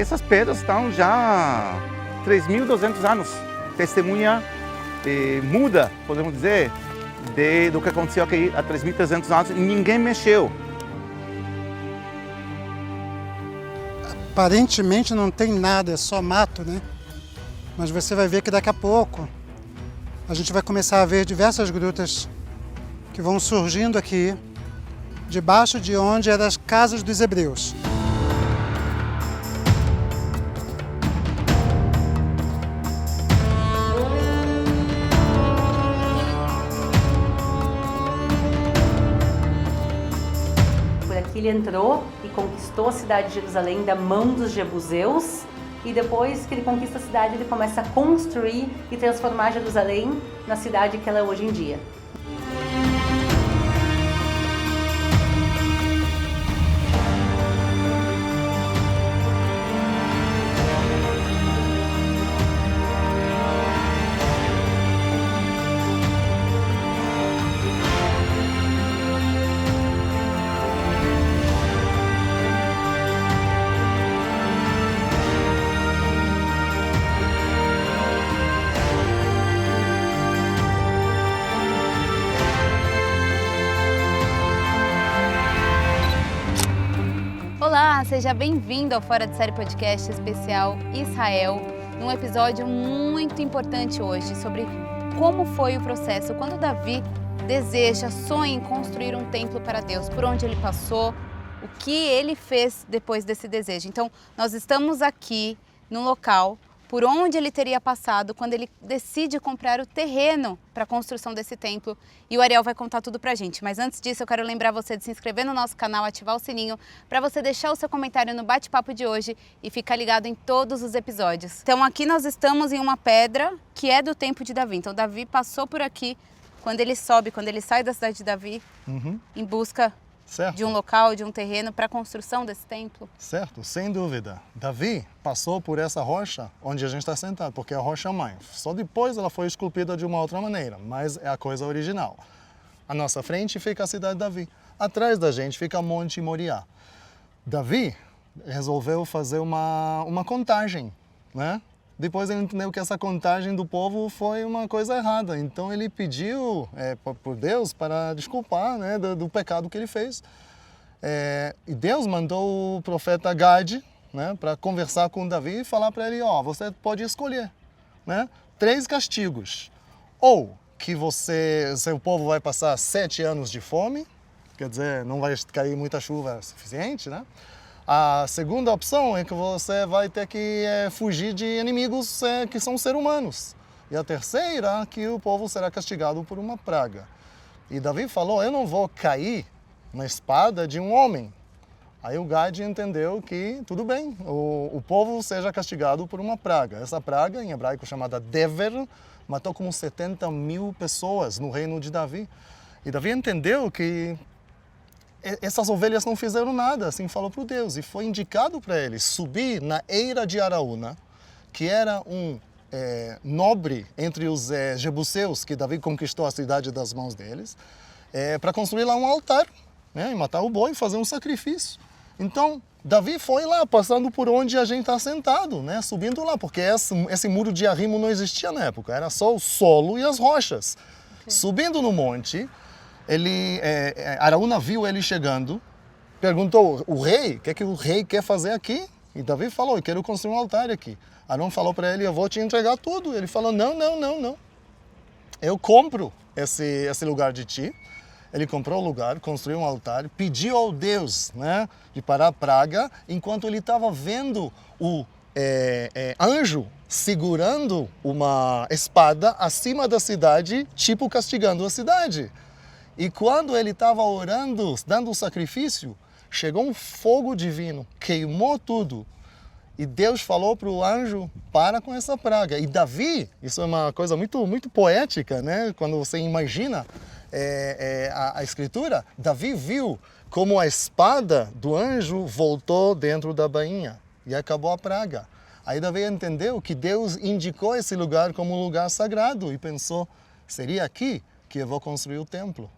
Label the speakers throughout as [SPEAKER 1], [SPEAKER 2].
[SPEAKER 1] essas pedras estão já 3.200 anos. Testemunha muda, podemos dizer, do que aconteceu aqui há 3.300 anos e ninguém mexeu.
[SPEAKER 2] Aparentemente não tem nada, é só mato, né? Mas você vai ver que daqui a pouco a gente vai começar a ver diversas grutas que vão surgindo aqui, debaixo de onde eram as casas dos hebreus.
[SPEAKER 3] Por aqui ele entrou e conquistou a cidade de Jerusalém da mão dos jebuseus. E depois que ele conquista a cidade, ele começa a construir e transformar Jerusalém na cidade que ela é hoje em dia.
[SPEAKER 4] Olá, seja bem-vindo ao Fora de Série Podcast especial Israel, num episódio muito importante hoje sobre como foi o processo quando Davi deseja, sonha em construir um templo para Deus, por onde ele passou, o que ele fez depois desse desejo. Então, nós estamos aqui num local por onde ele teria passado quando ele decide comprar o terreno para a construção desse templo. E o Ariel vai contar tudo pra gente. Mas antes disso, eu quero lembrar você de se inscrever no nosso canal, ativar o sininho, para você deixar o seu comentário no bate-papo de hoje e ficar ligado em todos os episódios. Então aqui nós estamos em uma pedra que é do tempo de Davi. Então Davi passou por aqui quando ele sobe, quando ele sai da cidade de Davi, em busca de um local, de um terreno para a construção desse templo.
[SPEAKER 5] Certo, sem dúvida. Davi passou por essa rocha onde a gente está sentado, porque é a rocha-mãe. Só depois ela foi esculpida de uma outra maneira, mas é a coisa original. À nossa frente fica a cidade de Davi. Atrás da gente fica Monte Moriá. Davi resolveu fazer uma contagem, né? Depois ele entendeu que essa contagem do povo foi uma coisa errada. Então ele pediu por Deus para desculpar, né, do pecado que ele fez. E Deus mandou o profeta Gad, né, para conversar com Davi e falar para ele, você pode escolher, né, 3 castigos. Ou que seu povo vai passar 7 anos de fome, quer dizer, não vai cair muita chuva suficiente, né? A segunda opção é que você vai ter que fugir de inimigos que são seres humanos. E a terceira, que o povo será castigado por uma praga. E Davi falou, eu não vou cair na espada de um homem. Aí o Gad entendeu que tudo bem, o povo seja castigado por uma praga. Essa praga, em hebraico chamada Dever, matou como 70.000 pessoas no reino de Davi. E Davi entendeu que essas ovelhas não fizeram nada, assim falou para Deus. E foi indicado para ele subir na eira de Araúna, que era um nobre entre os jebuseus, que Davi conquistou a cidade das mãos deles, para construir lá um altar, né, e matar o boi e fazer um sacrifício. Então, Davi foi lá, passando por onde a gente está sentado, né, subindo lá, porque esse muro de arrimo não existia na época, era só o solo e as rochas. Okay. Subindo no monte, Araúna viu ele chegando, perguntou, o rei, o que o rei quer fazer aqui? E Davi falou, eu quero construir um altar aqui. Arão falou para ele, eu vou te entregar tudo. Ele falou, não. Eu compro esse lugar de ti. Ele comprou o lugar, construiu um altar, pediu ao Deus, né, de parar a praga, enquanto ele estava vendo o anjo segurando uma espada acima da cidade, tipo castigando a cidade. E quando ele estava orando, dando o sacrifício, chegou um fogo divino, queimou tudo. E Deus falou para o anjo, para com essa praga. E Davi, isso é uma coisa muito, muito poética, né? Quando você imagina a escritura, Davi viu como a espada do anjo voltou dentro da bainha e acabou a praga. Aí Davi entendeu que Deus indicou esse lugar como um lugar sagrado e pensou, seria aqui que eu vou construir o templo.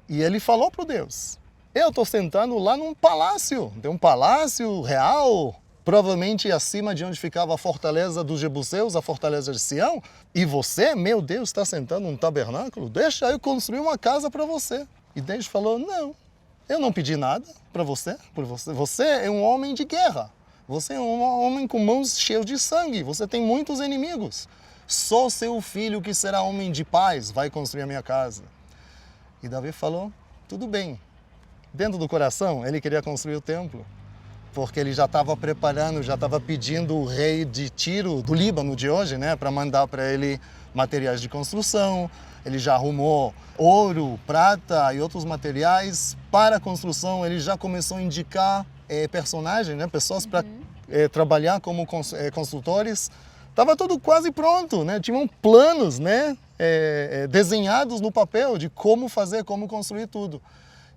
[SPEAKER 5] E ele falou para Deus, Eu estou sentando lá num palácio, tem um palácio real, provavelmente acima de onde ficava a fortaleza dos Jebuseus, a fortaleza de Sião. E você, meu Deus, está sentando num tabernáculo? Deixa eu construir uma casa para você. E Deus falou, não, eu não pedi nada para você, por você. Você é um homem de guerra. Você é um homem com mãos cheias de sangue. Você tem muitos inimigos. Só seu filho, que será homem de paz, vai construir a minha casa. E Davi falou, tudo bem. Dentro do coração, ele queria construir o templo, porque ele já estava preparando, já estava pedindo o rei de Tiro, do Líbano de hoje, né, para mandar para ele materiais de construção. Ele já arrumou ouro, prata e outros materiais para a construção. Ele já começou a indicar personagens, né, pessoas para trabalhar como construtores. Estava tudo quase pronto, né? Tinham planos, né, desenhados no papel de como fazer, como construir tudo.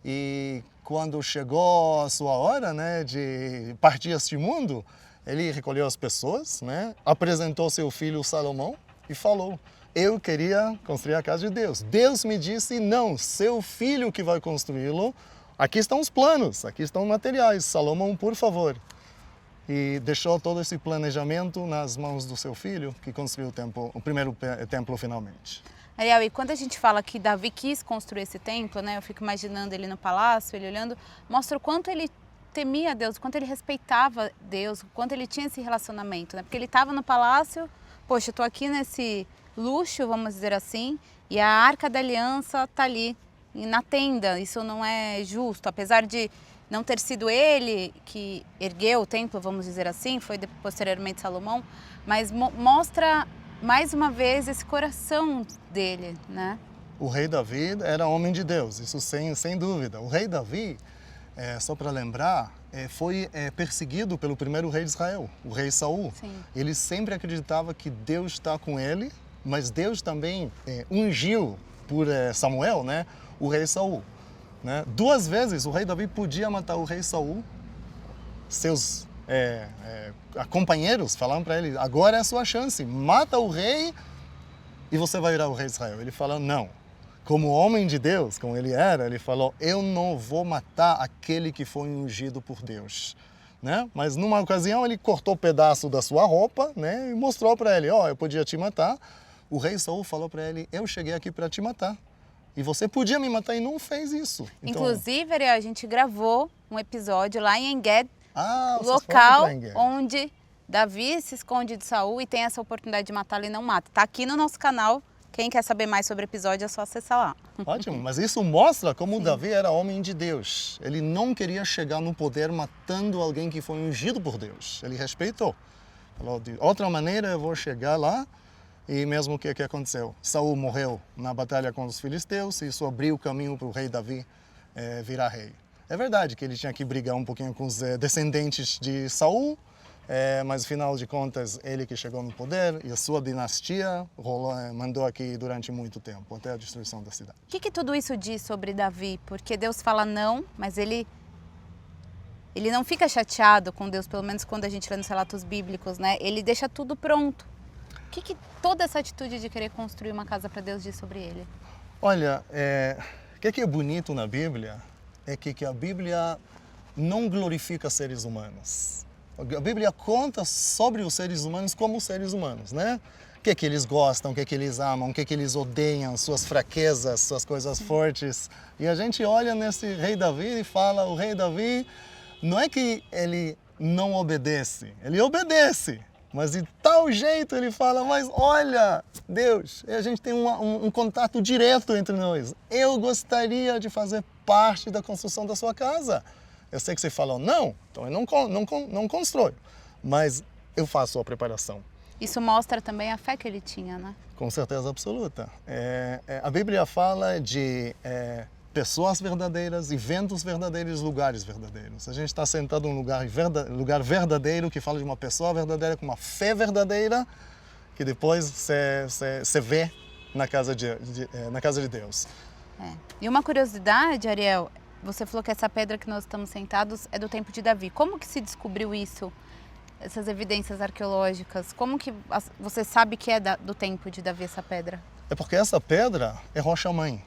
[SPEAKER 5] E quando chegou a sua hora, né, de partir este mundo, ele recolheu as pessoas, né, apresentou seu filho Salomão e falou, eu queria construir a casa de Deus. Deus me disse, não, seu filho que vai construí-lo. Aqui estão os planos, aqui estão os materiais. Salomão, por favor. E deixou todo esse planejamento nas mãos do seu filho, que construiu o primeiro templo finalmente.
[SPEAKER 4] Ariel, e quando a gente fala que Davi quis construir esse templo, né, eu fico imaginando ele no palácio, ele olhando, mostra o quanto ele temia Deus, o quanto ele respeitava Deus, o quanto ele tinha esse relacionamento, né? Porque ele estava no palácio, poxa, eu estou aqui nesse luxo, vamos dizer assim, e a Arca da Aliança está ali, na tenda. Isso não é justo, apesar de não ter sido ele que ergueu o templo, vamos dizer assim, foi posteriormente Salomão, mas mostra mais uma vez esse coração dele, né?
[SPEAKER 5] O rei Davi era homem de Deus, isso sem dúvida. O rei Davi, só para lembrar, foi perseguido pelo primeiro rei de Israel, o rei Saul.
[SPEAKER 4] Sim.
[SPEAKER 5] Ele sempre acreditava que Deus está com ele, mas Deus também ungiu por Samuel, né, o rei Saul. Né? 2 vezes o rei Davi podia matar o rei Saul, seus companheiros falaram para ele, agora é a sua chance, mata o rei e você vai virar o rei de Israel. Ele falou, não. Como homem de Deus, como ele era, ele falou, eu não vou matar aquele que foi ungido por Deus. Né? Mas numa ocasião ele cortou um pedaço da sua roupa, né, e mostrou para ele, eu podia te matar. O rei Saul falou para ele, eu cheguei aqui para te matar. E você podia me matar e não fez isso. Então...
[SPEAKER 4] Inclusive, Ariel, a gente gravou um episódio lá em Enged,
[SPEAKER 5] local
[SPEAKER 4] onde Davi se esconde de Saul e tem essa oportunidade de matá-lo e não mata. Está aqui no nosso canal. Quem quer saber mais sobre o episódio é só acessar lá.
[SPEAKER 5] Ótimo, mas isso mostra como Davi era homem de Deus. Ele não queria chegar no poder matando alguém que foi ungido por Deus. Ele respeitou. Falou, de outra maneira eu vou chegar lá. E mesmo o que aconteceu? Saul morreu na batalha contra os filisteus e isso abriu o caminho para o rei Davi virar rei. É verdade que ele tinha que brigar um pouquinho com os descendentes de Saul, mas, afinal de contas, ele que chegou no poder e a sua dinastia mandou aqui durante muito tempo, até a destruição da cidade.
[SPEAKER 4] O que tudo isso diz sobre Davi? Porque Deus fala não, mas ele não fica chateado com Deus, pelo menos quando a gente lê nos relatos bíblicos, né? Ele deixa tudo pronto. O que toda essa atitude de querer construir uma casa para Deus diz sobre ele?
[SPEAKER 5] Olha, o que é bonito na Bíblia é que a Bíblia não glorifica seres humanos. A Bíblia conta sobre os seres humanos como seres humanos, né? O que eles gostam, o que eles amam, o que eles odeiam, suas fraquezas, suas coisas fortes. E a gente olha nesse rei Davi e fala, o rei Davi não é que ele não obedece, ele obedece. Mas de tal jeito ele fala, mas olha, Deus, a gente tem um contato direto entre nós. Eu gostaria de fazer parte da construção da sua casa. Eu sei que você falou não, então eu não construo, mas eu faço a preparação.
[SPEAKER 4] Isso mostra também a fé que ele tinha, né?
[SPEAKER 5] Com certeza absoluta. A Bíblia fala de pessoas verdadeiras, eventos verdadeiros, lugares verdadeiros. A gente está sentado num lugar verdadeiro que fala de uma pessoa verdadeira com uma fé verdadeira que depois você vê na casa de Deus.
[SPEAKER 4] E uma curiosidade, Ariel, você falou que essa pedra que nós estamos sentados é do tempo de Davi. Como que se descobriu isso? Essas evidências arqueológicas? Como que você sabe que é do tempo de Davi essa pedra?
[SPEAKER 5] É porque essa pedra é rocha-mãe.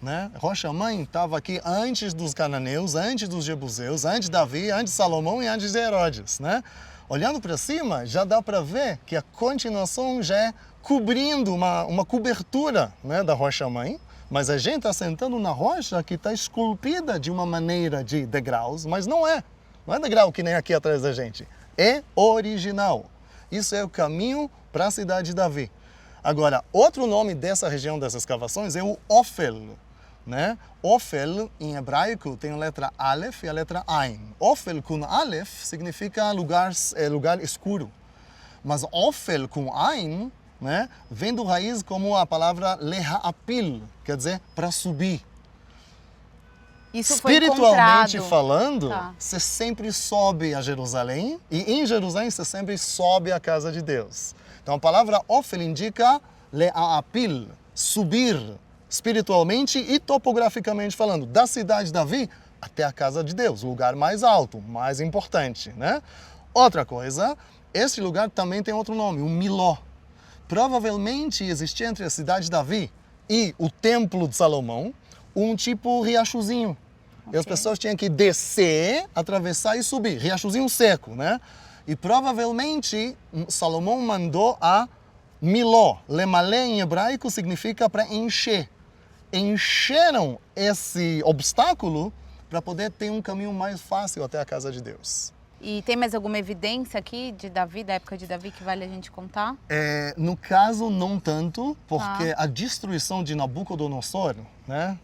[SPEAKER 5] né? Rocha-mãe estava aqui antes dos cananeus, antes dos jebuseus, antes de Davi, antes de Salomão e antes de Herodes, né? Olhando para cima, já dá para ver que a continuação já é cobrindo uma cobertura, né, da rocha-mãe, mas a gente está sentando na rocha que está esculpida de uma maneira de degraus, mas não é degrau que nem aqui atrás da gente, é original. Isso é o caminho para a cidade de Davi. Agora, outro nome dessa região das escavações é o Ofel, né? Ofel, em hebraico, tem a letra Aleph e a letra Ain. Ofel com Aleph significa lugar escuro. Mas Ofel com Ain, né, vem do raiz como a palavra Leha'apil, quer dizer, para subir.
[SPEAKER 4] Isso foi
[SPEAKER 5] Espiritualmente
[SPEAKER 4] encontrado.
[SPEAKER 5] falando,
[SPEAKER 4] Tá.
[SPEAKER 5] você sempre sobe a Jerusalém e em Jerusalém você sempre sobe a casa de Deus. Então a palavra Ofel indica Le'apil, subir espiritualmente e topograficamente falando, da cidade de Davi até a casa de Deus, o lugar mais alto, mais importante, né? Outra coisa, esse lugar também tem outro nome, o Miló. Provavelmente existia entre a cidade de Davi e o templo de Salomão um tipo riachozinho. E as pessoas tinham que descer, atravessar e subir. Riachozinho seco, né? E provavelmente Salomão mandou a Miló. Lemalé em hebraico significa para encher. Encheram esse obstáculo para poder ter um caminho mais fácil até a casa de Deus.
[SPEAKER 4] E tem mais alguma evidência aqui de Davi, da época de Davi, que vale a gente contar?
[SPEAKER 5] No caso, não tanto, porque a destruição de Nabucodonosor, né,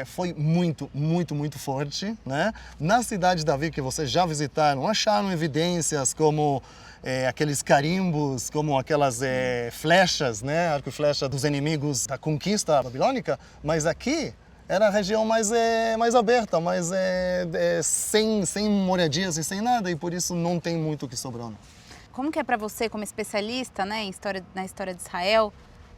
[SPEAKER 5] foi muito, muito, muito forte, né? Na cidade de Davi, que vocês já visitaram, acharam evidências como aqueles carimbos, como aquelas flechas, né, arco e flecha dos inimigos da conquista babilônica, mas aqui era a região mais aberta, mais sem moradias e sem nada, e por isso não tem muito o que sobrou. Não.
[SPEAKER 4] Como que é para você, como especialista, né, na história de Israel,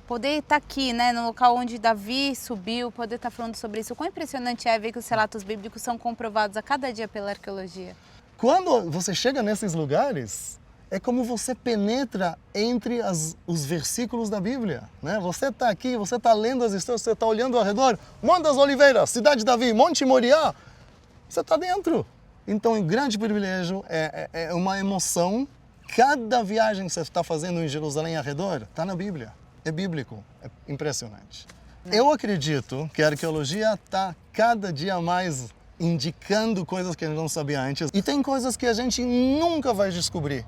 [SPEAKER 4] poder estar aqui, né, no local onde Davi subiu, poder estar falando sobre isso? Quão impressionante é ver que os relatos bíblicos são comprovados a cada dia pela arqueologia? Quando
[SPEAKER 5] você chega nesses lugares, é como você penetra entre os versículos da Bíblia, né? Você está aqui, você está lendo as histórias, você está olhando ao redor, Monte das Oliveiras, Cidade de Davi, Monte Moriá, você está dentro. Então, um grande privilégio, é uma emoção. Cada viagem que você está fazendo em Jerusalém ao redor está na Bíblia, é bíblico, é impressionante. Eu acredito que a arqueologia está cada dia mais indicando coisas que a gente não sabia antes e tem coisas que a gente nunca vai descobrir.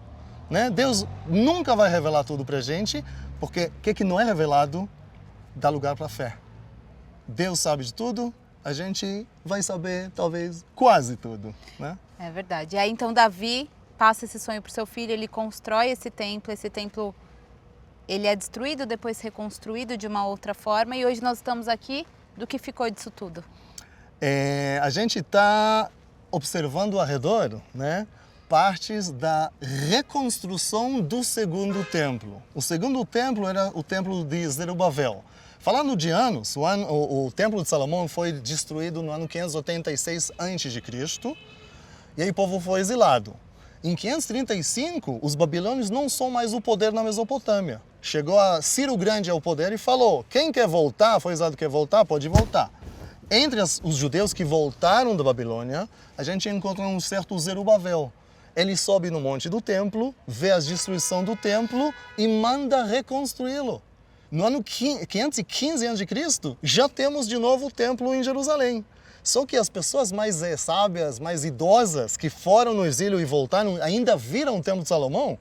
[SPEAKER 5] Né? Deus nunca vai revelar tudo para a gente, porque o que não é revelado dá lugar para a fé. Deus sabe de tudo, a gente vai saber, talvez, quase tudo. Né?
[SPEAKER 4] É verdade. E aí, então, Davi passa esse sonho para o seu filho, ele constrói esse templo ele é destruído, depois reconstruído de uma outra forma, e hoje nós estamos aqui, do que ficou disso tudo?
[SPEAKER 5] A gente está observando ao redor, né? Partes da reconstrução do segundo templo. O segundo templo era o templo de Zerubabel. Falando de anos, o templo de Salomão foi destruído no ano 586 a.C. e aí o povo foi exilado. Em 535, os babilônios não são mais o poder na Mesopotâmia. Chegou a Ciro Grande ao poder e falou, quem quer voltar, foi exilado, quer voltar, pode voltar. Entre os judeus que voltaram da Babilônia, a gente encontra um certo Zerubabel. Ele sobe no monte do templo, vê a destruição do templo e manda reconstruí-lo. No ano 515 a.C., já temos de novo o templo em Jerusalém. Só que as pessoas mais sábias, mais idosas, que foram no exílio e voltaram, ainda viram o templo de Salomão,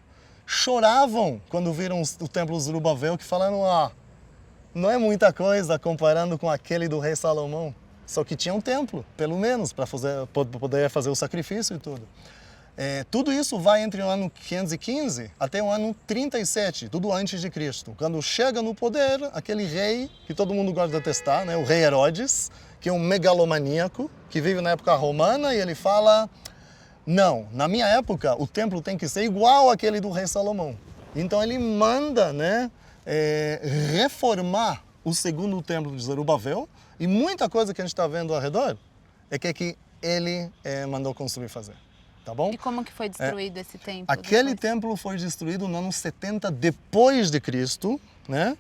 [SPEAKER 5] choravam quando viram o templo de Zerubabel, que falaram, não é muita coisa comparando com aquele do rei Salomão. Só que tinha um templo, pelo menos, para poder fazer o sacrifício e tudo. Tudo isso vai entre o ano 515 até o ano 37, tudo antes de Cristo. Quando chega no poder, aquele rei que todo mundo gosta de detestar, né, o rei Herodes, que é um megalomaníaco, que vive na época romana, e ele fala, não, na minha época o templo tem que ser igual àquele do rei Salomão. Então ele manda, né, reformar o segundo templo de Zerubabel, e muita coisa que a gente está vendo ao redor é que ele mandou construir e fazer. Tá bom?
[SPEAKER 4] E como que foi destruído esse templo?
[SPEAKER 5] Aquele templo foi destruído no ano 70 depois de Cristo, né?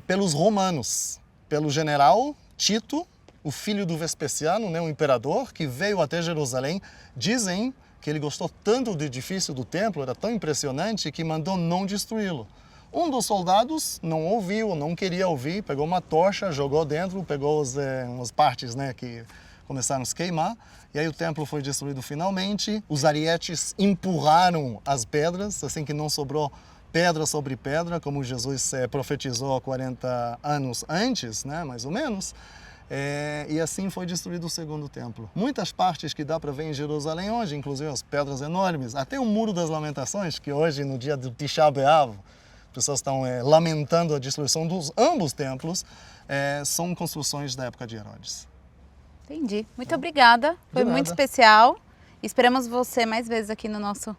[SPEAKER 5] Pelos romanos, pelo general Tito, o filho do Vespasiano, né, o imperador, que veio até Jerusalém. Dizem que ele gostou tanto do edifício do templo, era tão impressionante, que mandou não destruí-lo. Um dos soldados não ouviu, não queria ouvir, pegou uma tocha, jogou dentro, pegou umas partes, né, que começaram a se queimar, e aí o templo foi destruído finalmente. Os arietes empurraram as pedras, assim que não sobrou pedra sobre pedra, como Jesus profetizou 40 anos antes, né, mais ou menos. E assim foi destruído o segundo templo. Muitas partes que dá para ver em Jerusalém hoje, inclusive as pedras enormes, até o Muro das Lamentações, que hoje, no dia do Tisha B'Av, as pessoas estão lamentando a destruição dos ambos templos, são construções da época de Herodes.
[SPEAKER 4] Entendi. Muito obrigada. Foi muito especial. Esperamos você mais vezes aqui no nosso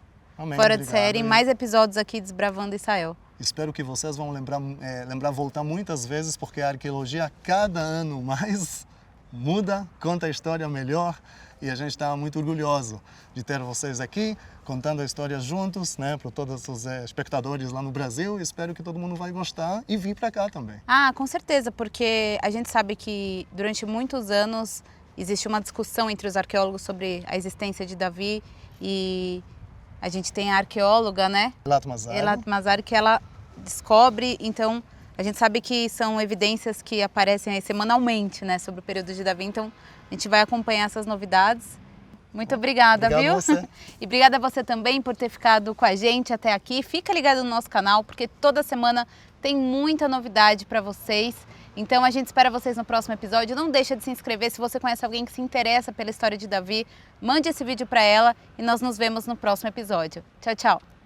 [SPEAKER 4] Fora de Série, mais episódios aqui Desbravando Israel.
[SPEAKER 5] Espero que vocês vão lembrar voltar muitas vezes, porque a arqueologia a cada ano mais muda, conta a história melhor, e a gente está muito orgulhoso de ter vocês aqui, contando a história juntos, né, para todos os espectadores lá no Brasil. Espero que todo mundo vai gostar e vir para cá também.
[SPEAKER 4] Ah, com certeza, porque a gente sabe que durante muitos anos existe uma discussão entre os arqueólogos sobre a existência de Davi, e a gente tem a arqueóloga, né? Eilat Mazari, que ela descobre, então a gente sabe que são evidências que aparecem aí semanalmente, né, sobre o período de Davi, então a gente vai acompanhar essas novidades. Muito obrigada,
[SPEAKER 5] Obrigado
[SPEAKER 4] viu?
[SPEAKER 5] a você.
[SPEAKER 4] E obrigada a você também por ter ficado com a gente até aqui. Fica ligado no nosso canal, porque toda semana tem muita novidade para vocês. Então a gente espera vocês no próximo episódio. Não deixa de se inscrever. Se você conhece alguém que se interessa pela história de Davi, mande esse vídeo para ela e nós nos vemos no próximo episódio. Tchau, tchau!